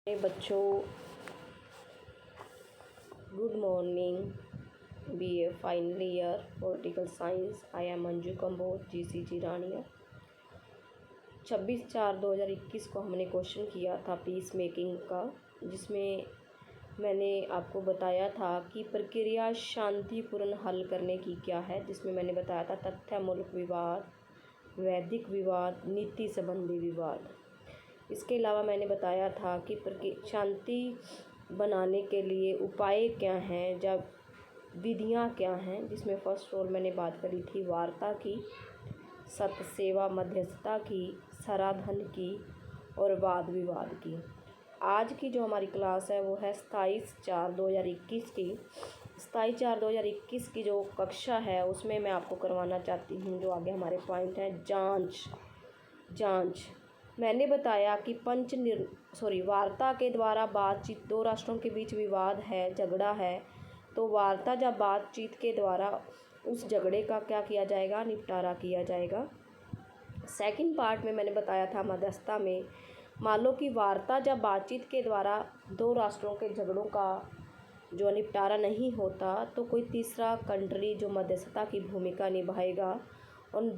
बच्चों, good morning. BA final year political science. I am Manju Kamboj, GCG Rania. 26/4/2021 को हमने question किया था पीस मेकिंग का, जिसमें मैंने आपको बताया था कि प्रक्रिया शांतिपूर्ण हल करने की क्या है। जिसमें मैंने बताया था तथ्य मूलक विवाद, वैधिक विवाद, नीति संबंधी विवाद। इसके अलावा मैंने बताया था कि शांति बनाने के लिए उपाय क्या हैं, जब विधियां क्या हैं। जिसमें फर्स्ट और मैंने बात करी थी वार्ता की, सत्य सेवा, मध्यस्थता की, सराधन की और वाद विवाद की। आज की जो हमारी क्लास है वो है 27/4/2021 की। 27/4/2021 की जो कक्षा है उसमें मैं आपको करवाना चाहती हूँ, जो आगे हमारे पॉइंट है, जांच। मैंने बताया कि वार्ता के द्वारा बातचीत, दो राष्ट्रों के बीच विवाद है, झगड़ा है, तो वार्ता या बातचीत के द्वारा उस झगड़े का क्या किया जाएगा, निपटारा किया जाएगा। सेकंड पार्ट में मैंने बताया था मध्यस्थता में, मान लो कि वार्ता या बातचीत के द्वारा दो राष्ट्रों के झगड़ों का जो निपटारा नहीं होता, तो कोई तीसरा कंट्री जो मध्यस्थता की भूमिका निभाएगा, उन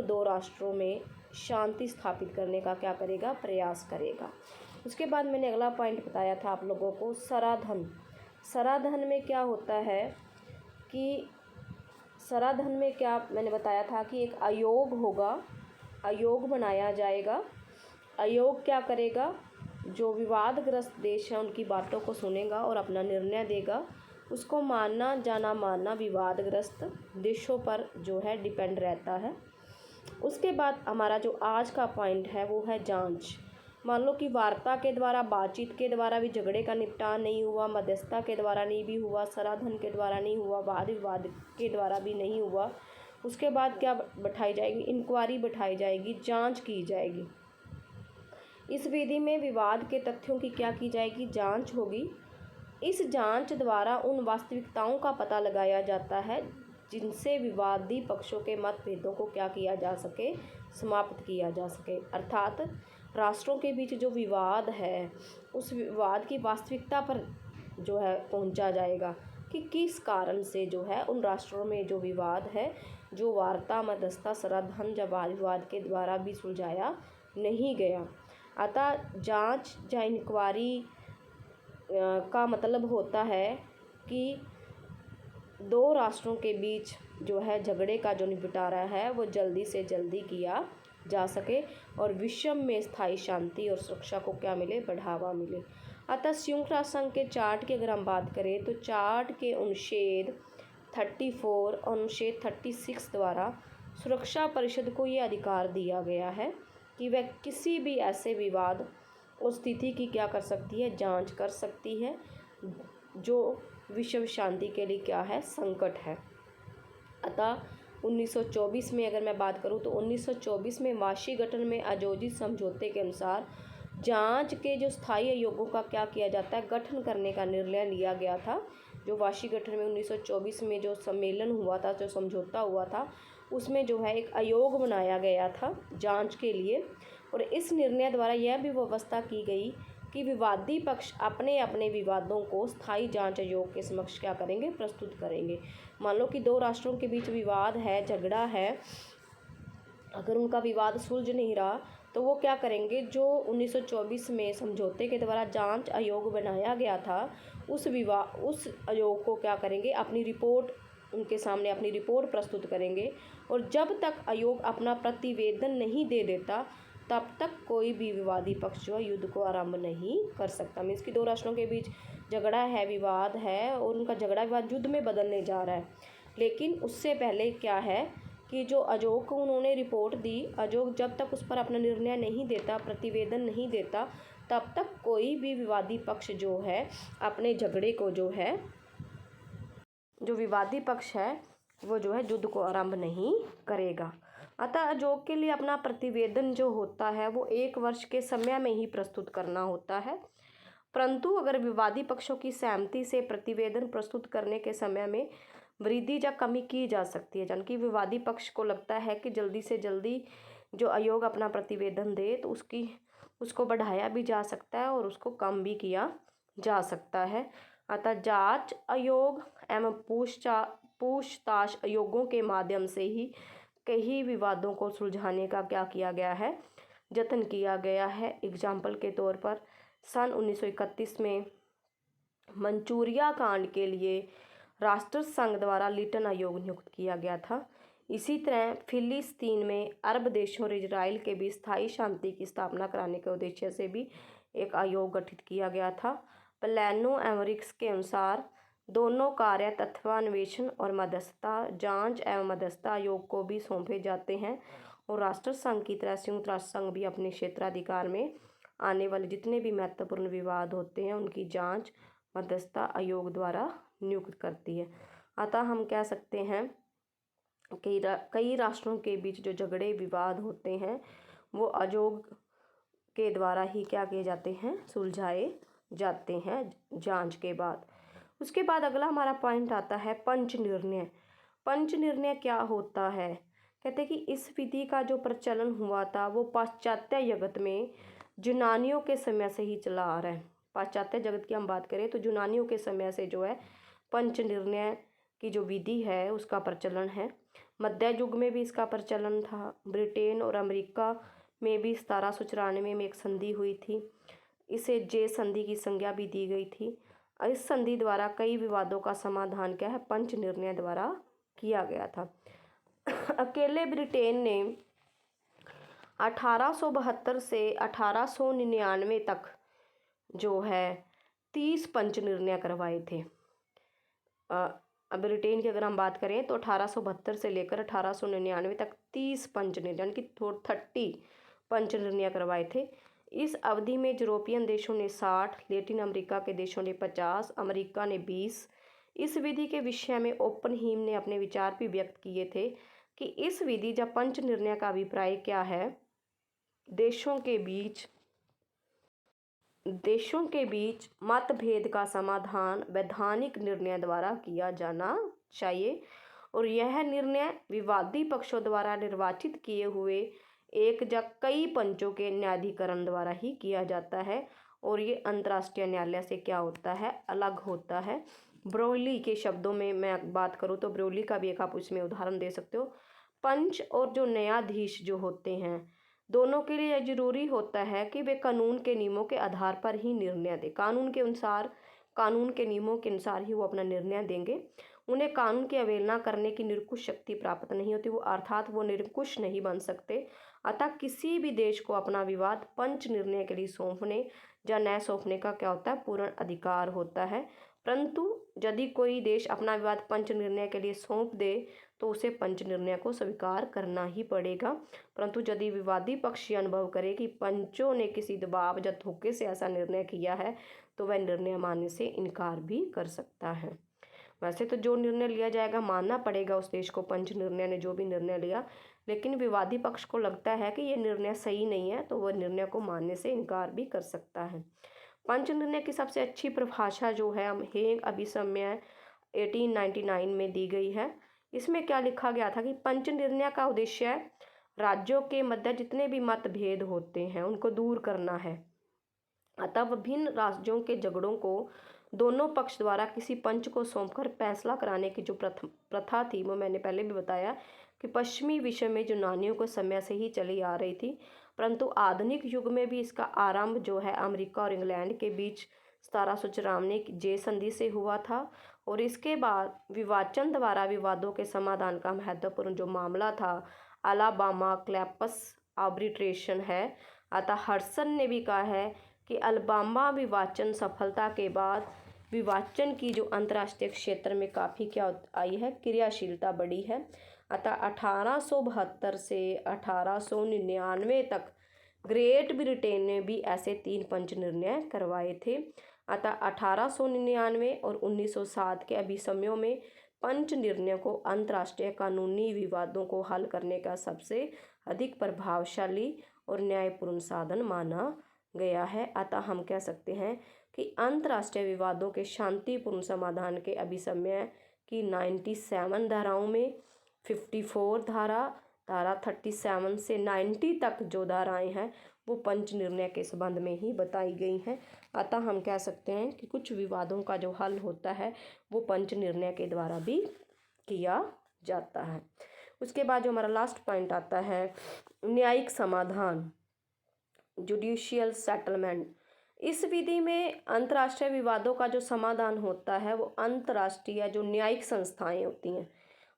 दो राष्ट्रों में शांति स्थापित करने का क्या करेगा, प्रयास करेगा। उसके बाद मैंने अगला पॉइंट बताया था आप लोगों को, सराधन में क्या होता है कि सराधन में क्या मैंने बताया था कि एक आयोग होगा, आयोग बनाया जाएगा। आयोग क्या करेगा, जो विवादग्रस्त देश हैं उनकी बातों को सुनेगा और अपना निर्णय देगा। उसको मानना या ना मानना विवादग्रस्त देशों पर जो है डिपेंड रहता है। उसके बाद हमारा जो आज का पॉइंट है वो है जांच। मान लो कि वार्ता के द्वारा, बातचीत के द्वारा भी झगड़े का निपटान नहीं हुआ, मध्यस्थता के द्वारा नहीं भी हुआ, सराधन के द्वारा नहीं हुआ, वाद विवाद के द्वारा भी नहीं हुआ। उसके बाद क्या बैठाई जाएगी, इंक्वायरी बैठाई जाएगी, जांच की जाएगी। इस विधि में विवाद के तथ्यों की क्या की जाएगी, जांच होगी। इस जांच द्वारा उन वास्तविकताओं का पता लगाया जाता है जिनसे विवादी पक्षों के मतभेदों को क्या किया जा सके, समाप्त किया जा सके। अर्थात राष्ट्रों के बीच जो विवाद है उस विवाद की वास्तविकता पर जो है पहुंचा जाएगा कि किस कारण से जो है उन राष्ट्रों में जो विवाद है, जो वार्ता, मध्यस्थता, सराधन या वाद विवाद के द्वारा भी सुलझाया नहीं गया। अतः जांच या इंक्वायरी का मतलब होता है कि दो राष्ट्रों के बीच जो है झगड़े का जो निपटारा है वो जल्दी से जल्दी किया जा सके और विश्व में स्थायी शांति और सुरक्षा को क्या मिले, बढ़ावा मिले। अतः संयुक्त राष्ट्र संघ के चार्ट की अगर हम बात करें तो चार्ट के अनुच्छेद 34 और अनुच्छेद 36 द्वारा सुरक्षा परिषद को ये अधिकार दिया गया है कि वह किसी भी ऐसे विवाद और स्थिति की क्या कर सकती है, जांच कर सकती है जो विश्व शांति के लिए क्या है, संकट है। अतः 1924 में अगर मैं बात करूं तो 1924 में वाशिंगटन में आयोजित समझौते के अनुसार जांच के जो स्थायी आयोगों का क्या किया जाता है, गठन करने का निर्णय लिया गया था। जो वाशिंगटन में 1924 में जो सम्मेलन हुआ था, जो समझौता हुआ था, उसमें जो है एक आयोग बनाया गया था जांच के लिए। और इस निर्णय द्वारा यह भी व्यवस्था की गई कि विवादी पक्ष अपने अपने विवादों को स्थायी जांच आयोग के समक्ष क्या करेंगे, प्रस्तुत करेंगे। मान लो कि दो राष्ट्रों के बीच विवाद है, झगड़ा है, अगर उनका विवाद सुलझ नहीं रहा तो वो क्या करेंगे, जो 1924 में समझौते के द्वारा जांच आयोग बनाया गया था, उस आयोग को क्या करेंगे, अपनी रिपोर्ट, उनके सामने अपनी रिपोर्ट प्रस्तुत करेंगे। और जब तक आयोग अपना प्रतिवेदन नहीं दे देता तब तक कोई भी विवादी पक्ष जो है युद्ध को आरंभ नहीं कर सकता। मीन्स कि दो राष्ट्रों के बीच झगड़ा है, विवाद है और उनका झगड़ा विवाद युद्ध में बदलने जा रहा है, लेकिन उससे पहले क्या है कि जो आयोग को उन्होंने रिपोर्ट दी, आयोग जब तक उस पर अपना निर्णय नहीं देता, प्रतिवेदन नहीं देता, तब तक कोई भी विवादी पक्ष जो है अपने झगड़े को जो है, जो विवादी पक्ष है वो जो है युद्ध को आरंभ नहीं करेगा। अतः आयोग के लिए अपना प्रतिवेदन जो होता है वो 1 वर्ष के समय में ही प्रस्तुत करना होता है। परंतु अगर विवादी पक्षों की सहमति से प्रतिवेदन प्रस्तुत करने के समय में वृद्धि या कमी की जा सकती है, यानी कि विवादी पक्ष को लगता है कि जल्दी से जल्दी जो आयोग अपना प्रतिवेदन दे तो उसको बढ़ाया भी जा सकता है और उसको कम भी किया जा सकता है। अतः जांच आयोग एवं पूछताछ आयोगों के माध्यम से ही कई विवादों को सुलझाने का क्या किया गया है, जतन किया गया है। एग्जाम्पल के तौर पर सन 1931 में मंचूरिया कांड के लिए राष्ट्र संघ द्वारा लिटन आयोग नियुक्त किया गया था। इसी तरह फिलिस्तीन में अरब देशों और इजराइल के बीच स्थायी शांति की स्थापना कराने के उद्देश्य से भी एक आयोग गठित किया गया था। प्लेनो एवं रिक्स के अनुसार दोनों कार्य तथ्यान्वेषण और मध्यस्थता जांच एवं मध्यस्थता आयोग को भी सौंपे जाते हैं और राष्ट्र संघ की तरह संयुक्त राष्ट्र संघ भी अपने क्षेत्राधिकार में आने वाले जितने भी महत्वपूर्ण विवाद होते हैं उनकी जांच मध्यस्थता आयोग द्वारा नियुक्त करती है। अतः हम कह सकते हैं कि कई राष्ट्रों के बीच जो झगड़े विवाद होते हैं वो आयोग के द्वारा ही क्या किए जाते हैं, सुलझाए जाते हैं जांच के बाद। उसके बाद अगला हमारा पॉइंट आता है पंच निर्णय। पंच निर्णय क्या होता है? कहते हैं कि इस विधि का जो प्रचलन हुआ था वो पाश्चात्य जगत में यूनानियों के समय से ही चला आ रहा है। पाश्चात्य जगत की हम बात करें तो यूनानियों के समय से जो है पंच निर्णय की जो विधि है उसका प्रचलन है। मध्य युग में भी इसका प्रचलन था। ब्रिटेन और अमेरिका में भी 1794 में एक संधि हुई थी, इसे जे संधि की संज्ञा भी दी गई थी। इस संधि द्वारा कई विवादों का समाधान क्या है, पंच निर्णय द्वारा किया गया था। अकेले ब्रिटेन ने 1872 से 1899 तक जो है 30 पंच निर्णय करवाए थे। ब्रिटेन की अगर हम बात करें तो 1872 से लेकर 1899 तक 30 पंच निर्णय यानी कि 30 पंच निर्णय करवाए थे। इस अवधि में यूरोपियन देशों ने 60, लैटिन अमेरिका के देशों ने 50, अमेरिका ने 20। इस विधि के विषय में ओपनहीम ने अपने विचार भी व्यक्त किए थे कि इस विधि या पंच निर्णय का अभिप्राय क्या है, देशों के बीच मतभेद का समाधान वैधानिक निर्णय द्वारा किया जाना चाहिए और यह निर्णय विवादी पक्षों द्वारा निर्वाचित किए हुए एक या कई पंचों के न्यायाधिकरण द्वारा ही किया जाता है और ये अंतर्राष्ट्रीय न्यायालय से क्या होता है, अलग होता है। ब्रोली के शब्दों में मैं बात करूँ तो ब्रोली का भी एक आप उसमें उदाहरण दे सकते हो। पंच और जो न्यायाधीश जो होते हैं दोनों के लिए जरूरी होता है कि वे कानून के नियमों के आधार पर ही निर्णय दें। कानून के नियमों के अनुसार ही वो अपना निर्णय देंगे। उन्हें कानून की अवहेलना करने की निरंकुश शक्ति प्राप्त नहीं होती, वो अर्थात वो निरंकुश नहीं बन सकते। अतः किसी भी देश को अपना विवाद पंच निर्णय के लिए सौंपने या न सौंपने का क्या होता है, पूर्ण अधिकार होता है। परंतु यदि कोई देश अपना विवाद पंच निर्णय के लिए सौंप दे तो उसे पंच निर्णय को स्वीकार करना ही पड़ेगा। परंतु यदि विवादी पक्ष ये अनुभव करे कि पंचों ने किसी दबाव या धोखे से ऐसा निर्णय किया है तो वह निर्णय मानने से इनकार भी कर सकता है। वैसे तो जो निर्णय लिया जाएगा मानना पड़ेगा उस देश को, पंच निर्णय ने जो भी निर्णय लिया, लेकिन विवादी पक्ष को लगता है कि ये निर्णय सही नहीं है तो वह निर्णय को मानने से इनकार भी कर सकता है। पंच निर्णय की सबसे अच्छी परिभाषा जो है हेग अभिसमय 1899 में दी गई है। इसमें क्या लिखा गया था कि पंच निर्णय का उद्देश्य राज्यों के मध्य जितने भी मतभेद होते हैं उनको दूर करना है। अतः विभिन्न राज्यों के झगड़ों को दोनों पक्ष द्वारा किसी पंच को सौंपकर फैसला कराने की जो प्रथा थी वो मैंने पहले भी बताया कि पश्चिमी विश्व में यूनानियों को समय से ही चली आ रही थी। परंतु आधुनिक युग में भी इसका आरंभ जो है अमेरिका और इंग्लैंड के बीच 1794 की जे संधि से हुआ था और इसके बाद विवाचन द्वारा विवादों के समाधान का महत्वपूर्ण जो मामला था अलाबामा क्लैप्स आर्बिट्रेशन है। अतः हडसन ने भी कहा है कि अलाबामा विवाचन सफलता के बाद विवाचन की जो अंतर्राष्ट्रीय क्षेत्र में काफ़ी क्या आई है, क्रियाशीलता बढ़ी है। अतः 1872 से 1899 तक ग्रेट ब्रिटेन ने भी ऐसे 3 पंच निर्णय करवाए थे। अतः 1899 और 1907 के अभिसमयों में पंच निर्णय को अंतर्राष्ट्रीय कानूनी विवादों को हल करने का सबसे अधिक प्रभावशाली और न्यायपूर्ण साधन माना गया है। अतः हम कह सकते हैं कि अंतर्राष्ट्रीय विवादों के शांतिपूर्ण समाधान के अभिसमय की 97 धाराओं में 54 धारा 37 से 90 तक जो धाराएं हैं वो पंच निर्णय के संबंध में ही बताई गई हैं। अतः हम कह सकते हैं कि कुछ विवादों का जो हल होता है वो पंच निर्णय के द्वारा भी किया जाता है। उसके बाद जो हमारा लास्ट पॉइंट आता है न्यायिक समाधान, जुडिशियल सेटलमेंट। इस विधि में अंतर्राष्ट्रीय विवादों का जो समाधान होता है वो अंतर्राष्ट्रीय जो न्यायिक संस्थाएं होती हैं,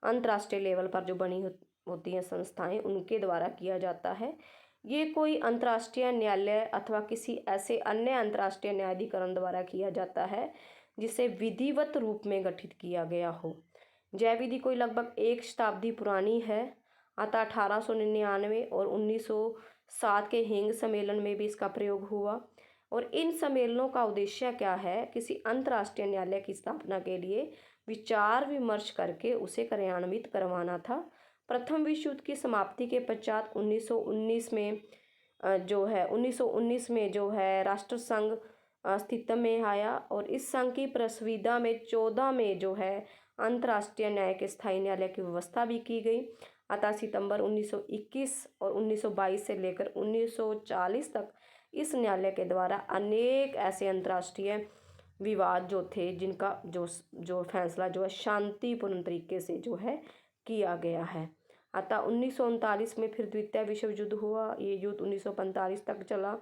अंतर्राष्ट्रीय लेवल पर जो बनी होती हैं संस्थाएं, उनके द्वारा किया जाता है। ये कोई अंतर्राष्ट्रीय न्यायालय अथवा किसी ऐसे अन्य अंतर्राष्ट्रीय न्यायाधिकरण द्वारा किया जाता है जिसे विधिवत रूप में गठित किया गया हो। यह विधि कोई लगभग 1 शताब्दी पुरानी है। अतः 1899 और 1907 के हेग सम्मेलन में भी इसका प्रयोग हुआ। और इन सम्मेलनों का उद्देश्य क्या है? किसी अंतर्राष्ट्रीय न्यायालय की स्थापना के लिए विचार विमर्श करके उसे कार्यान्वित करवाना था। प्रथम विश्व युद्ध की समाप्ति के पश्चात 1919 में जो है राष्ट्रसंघ अस्तित्व में आया और इस संघ की प्रस्तावना में 14 में जो है अंतर्राष्ट्रीय न्याय के स्थायी न्यायालय की व्यवस्था भी की गई। अतः सितंबर 1921 और 1922 से लेकर 1940 तक इस न्यायालय के द्वारा अनेक ऐसे अंतर्राष्ट्रीय विवाद जो थे जिनका जो फैसला जो है शांतिपूर्ण तरीके से जो है किया गया है। अतः 1939 में फिर द्वितीय विश्व युद्ध हुआ। ये युद्ध 1945 तक चला।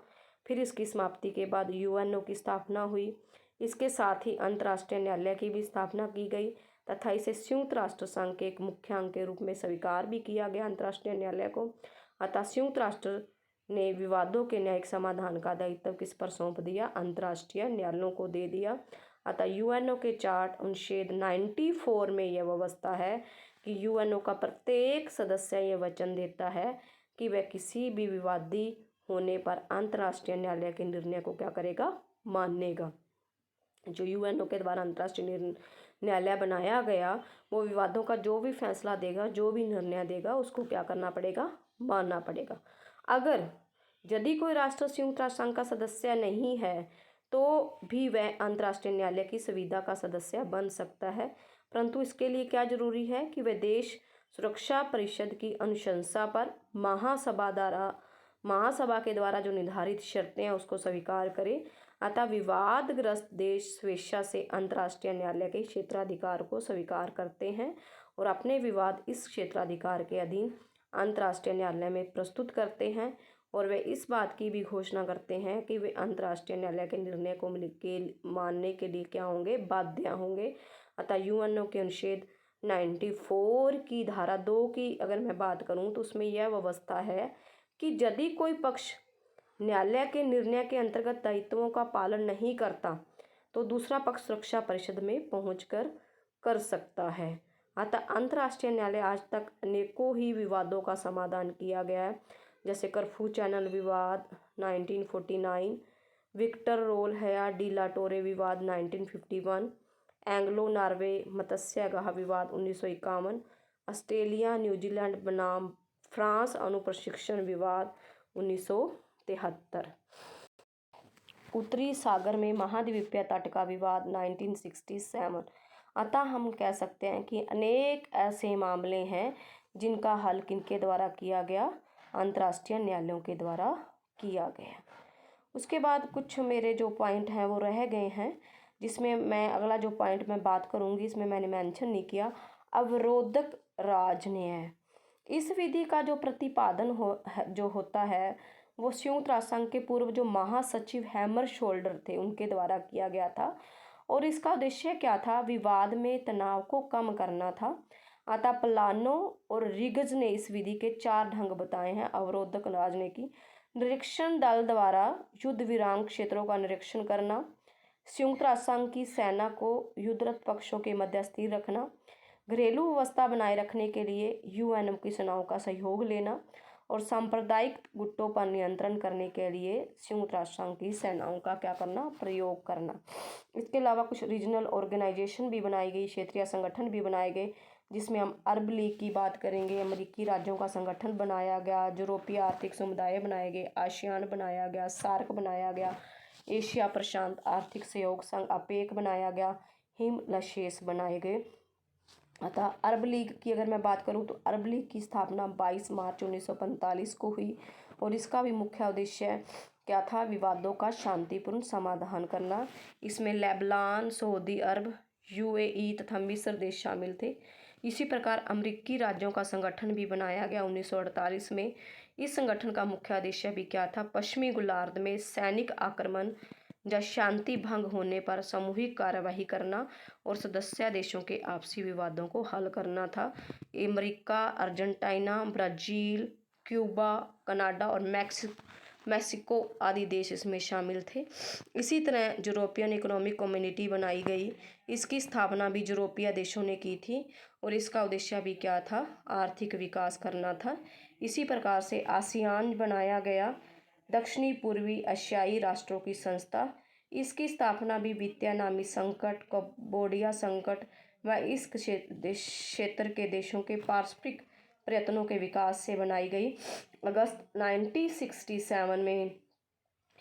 फिर इसकी समाप्ति के बाद यूएनओ की स्थापना हुई। इसके साथ ही अंतर्राष्ट्रीय न्यायालय की भी स्थापना की गई तथा इसे संयुक्त राष्ट्र संघ के एक मुख्य अंग के रूप में स्वीकार भी किया गया अंतर्राष्ट्रीय न्यायालय को। अतः संयुक्त राष्ट्र ने विवादों के न्यायिक समाधान का दायित्व किस पर सौंप दिया? अंतर्राष्ट्रीय न्यायालयों को दे दिया। अतः यूएनओ के चार्ट अनुच्छेद 94 में यह व्यवस्था है कि यूएनओ का प्रत्येक सदस्य यह वचन देता है कि वह किसी भी विवादी होने पर अंतर्राष्ट्रीय न्यायालय के निर्णय को क्या करेगा? मानेगा। जो यूएनओ के द्वारा अंतर्राष्ट्रीय न्यायालय बनाया गया वो विवादों का जो भी फैसला देगा, जो भी निर्णय देगा, उसको क्या करना पड़ेगा? मानना पड़ेगा। अगर यदि कोई राष्ट्र संयुक्त राष्ट्र संघ का सदस्य नहीं है तो भी वह अंतर्राष्ट्रीय न्यायालय की सुविधा का सदस्य बन सकता है, परंतु इसके लिए क्या जरूरी है कि वह देश सुरक्षा परिषद की अनुशंसा पर महासभा के द्वारा जो निर्धारित शर्तें हैं उसको स्वीकार करे। अतः विवादग्रस्त देश स्वेच्छा से अंतर्राष्ट्रीय न्यायालय के क्षेत्राधिकार को स्वीकार करते हैं और अपने विवाद इस क्षेत्राधिकार के अधीन अंतर्राष्ट्रीय न्यायालय में प्रस्तुत करते हैं और वे इस बात की भी घोषणा करते हैं कि वे अंतर्राष्ट्रीय न्यायालय के निर्णय को मानने के लिए क्या होंगे? बाध्य होंगे। अतः यूएनओ के अनुच्छेद 94 की धारा 2 की अगर मैं बात करूं तो उसमें यह व्यवस्था है कि यदि कोई पक्ष न्यायालय के निर्णय के अंतर्गत दायित्वों का पालन नहीं करता तो दूसरा पक्ष सुरक्षा परिषद में पहुंचकर कर सकता है। अतः अंतर्राष्ट्रीय न्यायालय आज तक अनेकों ही विवादों का समाधान किया गया है, जैसे करफू चैनल विवाद 1949, विक्टर रोल हया डी ला टोरे विवाद 1951, एंग्लो नॉर्वे मत्स्यगाह विवाद 1951, ऑस्ट्रेलिया न्यूजीलैंड बनाम फ्रांस अणु प्रशिक्षण विवाद 1973, उत्तरी सागर में महाद्वीपीय तट का विवाद 1967। अतः हम कह सकते हैं कि अनेक ऐसे मामले हैं जिनका हल किनके द्वारा किया गया? अंतर्राष्ट्रीय न्यायालयों के द्वारा किया गया। उसके बाद कुछ मेरे जो पॉइंट हैं वो रह गए हैं, जिसमें मैं अगला जो पॉइंट मैं बात करूंगी इसमें मैंने मेंशन नहीं किया, अवरोधक राजन्याय। इस विधि का जो प्रतिपादन जो होता है वो संयुक्त राष्ट्र संघ के पूर्व जो महासचिव हैमरशोल्डर थे उनके द्वारा किया गया था और इसका उद्देश्य क्या था? विवाद में तनाव को कम करना था। अतः प्लानो और रिगज ने इस विधि के 4 ढंग बताए हैं अवरोधक राजन्याय की। निरीक्षण दल द्वारा युद्ध विराम क्षेत्रों का निरीक्षण करना, संयुक्त राष्ट्र संघ की सेना को युद्धरत पक्षों के मध्य स्थिर रखना, घरेलू व्यवस्था बनाए रखने के लिए यूएनओ की सेनाओं का सहयोग लेना और सांप्रदायिक गुटों पर नियंत्रण करने के लिए संयुक्त राष्ट्र संघ की सेनाओं का क्या करना? प्रयोग करना। इसके अलावा कुछ रीजनल ऑर्गेनाइजेशन भी बनाई गई, क्षेत्रीय संगठन भी बनाए गए, जिसमें हम अरब लीग की बात करेंगे, अमेरिकी राज्यों का संगठन बनाया गया, यूरोपीय आर्थिक समुदाय बनाए गए, आसियान बनाया गया, सार्क बनाया गया, एशिया प्रशांत आर्थिक सहयोग संघ अपेक बनाया गया, हिमलशेष बनाए गए। अतः अरब लीग की अगर मैं बात करूं तो अरब लीग की स्थापना 22 मार्च 1945 को हुई और इसका भी मुख्य उद्देश्य क्या था, विवादों का शांतिपूर्ण समाधान करना। इसमें लेबनान, सऊदी अरब, यूएई तथा मिस्र देश शामिल थे। इसी प्रकार अमेरिकी राज्यों का संगठन भी बनाया गया 1948 में। इस संगठन का मुख्य उद्देश्य भी क्या था, पश्चिमी गोलार्ध में सैनिक आक्रमण या शांति भंग होने पर सामूहिक कार्यवाही करना और सदस्य देशों के आपसी विवादों को हल करना था। America, Argentina, Brazil, Cuba, Canada और मैक्सिको आदि देश इसमें शामिल थे। इसी तरह यूरोपियन इकोनॉमिक कम्युनिटी बनाई गई। इसकी स्थापना भी यूरोपीय देशों ने की थी और इसका उद्देश्य भी क्या था, आर्थिक विकास करना था। इसी प्रकार से आसियान बनाया गया, दक्षिणी पूर्वी एशियाई राष्ट्रों की संस्था। इसकी स्थापना भी वियतनामी संकट, कंबोडिया संकट व इस क्षेत्र के देशों के पारस्परिक प्रयत्नों के विकास से बनाई गई। अगस्त 1967 में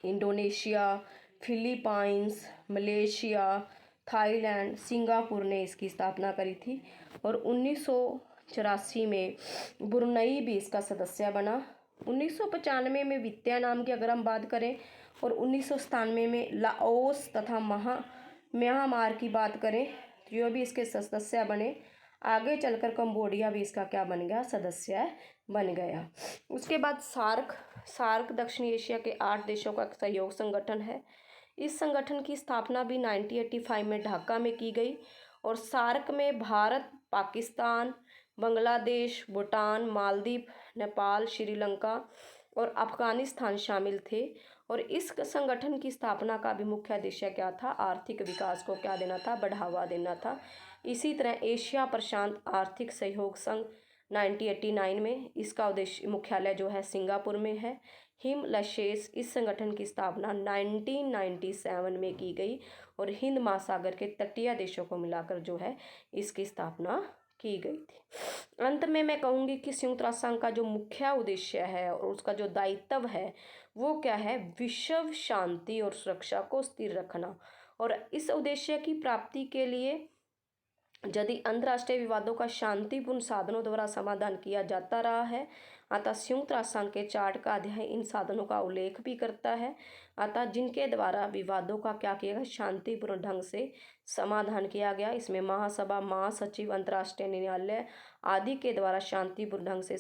Indonesia, Philippines, Malaysia, Thailand, Singapore ने इसकी स्थापना करी थी और 1984 में ब्रुनई भी इसका सदस्य बना। 1995 में वियतनाम की अगर हम बात करें और 1997 में लाओस तथा म्यांमार की बात करें तो ये भी इसके सदस्य बने। आगे चलकर कंबोडिया भी इसका क्या बन गया, सदस्य बन गया। उसके बाद सार्क दक्षिण एशिया के 8 देशों का सहयोग संगठन है। इस संगठन की स्थापना भी 1985 में ढाका में की गई और सार्क में भारत, पाकिस्तान, बांग्लादेश, भूटान, मालदीव, नेपाल, श्रीलंका और अफगानिस्तान शामिल थे। और इस संगठन की स्थापना का भी मुख्य उद्देश्य क्या था, आर्थिक विकास को क्या देना था, बढ़ावा देना था। इसी तरह एशिया प्रशांत आर्थिक सहयोग संघ 1989 में, इसका उद्देश्य मुख्यालय जो है सिंगापुर में है। हिमलशेस, इस संगठन की स्थापना 1997 में की गई और हिंद महासागर के तटीय देशों को मिलाकर जो है इसकी स्थापना की गई थी। अंत में मैं कहूँगी कि संयुक्त राष्ट्र संघ का जो मुख्य उद्देश्य है और उसका जो दायित्व है वो क्या है, विश्व शांति और सुरक्षा को स्थिर रखना। और इस उद्देश्य की प्राप्ति के लिए यदि अंतर्राष्ट्रीय विवादों का शांतिपूर्ण साधनों द्वारा समाधान किया जाता रहा है, अतः संयुक्त राष्ट्र संघ के चार्ट का अध्याय इन साधनों का उल्लेख भी करता है। अतः जिनके द्वारा विवादों का क्या किया गया, शांतिपूर्ण ढंग से समाधान किया गया। इसमें महासभा, महासचिव, अंतर्राष्ट्रीय न्यायालय आदि के द्वारा शांतिपूर्ण ढंग से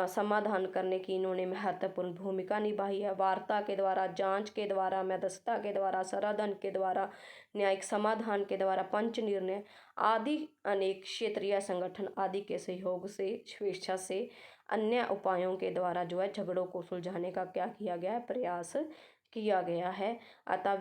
समाधान करने की इन्होंने महत्वपूर्ण भूमिका निभाई है। वार्ता के द्वारा, जांच के द्वारा, मध्यस्थता के द्वारा, समाधान के द्वारा, न्यायिक समाधान के द्वारा, पंच निर्णय आदि अनेक क्षेत्रीय संगठन आदि के सहयोग से, स्वेच्छा से, अन्य उपायों के द्वारा जो है झगड़ों को सुलझाने का क्या किया गया है, प्रयास किया गया है। अतः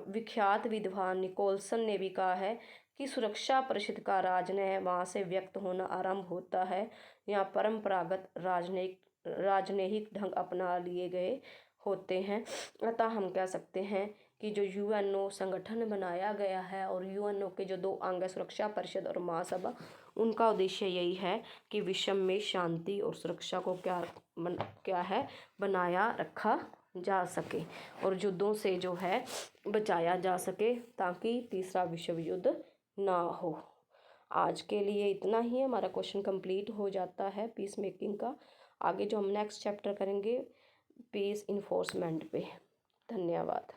विख्यात विद्वान निकोलसन ने भी कहा है कि सुरक्षा परिषद का राजनय वहाँ से व्यक्त होना आरंभ होता है, यहाँ परंपरागत राजनयिक ढंग अपना लिए गए होते हैं। अतः हम कह सकते हैं कि जो यूएनओ संगठन बनाया गया है और यूएनओ के जो 2 अंग है, सुरक्षा परिषद और महासभा, उनका उद्देश्य यही है कि विश्व में शांति और सुरक्षा को क्या है बनाया रखा जा सके और युद्धों से जो है बचाया जा सके, ताकि तीसरा विश्व युद्ध ना हो। आज के लिए इतना ही, हमारा क्वेश्चन कंप्लीट हो जाता है पीस मेकिंग का। आगे जो हम नेक्स्ट चैप्टर करेंगे पीस इन्फोर्समेंट पे। धन्यवाद।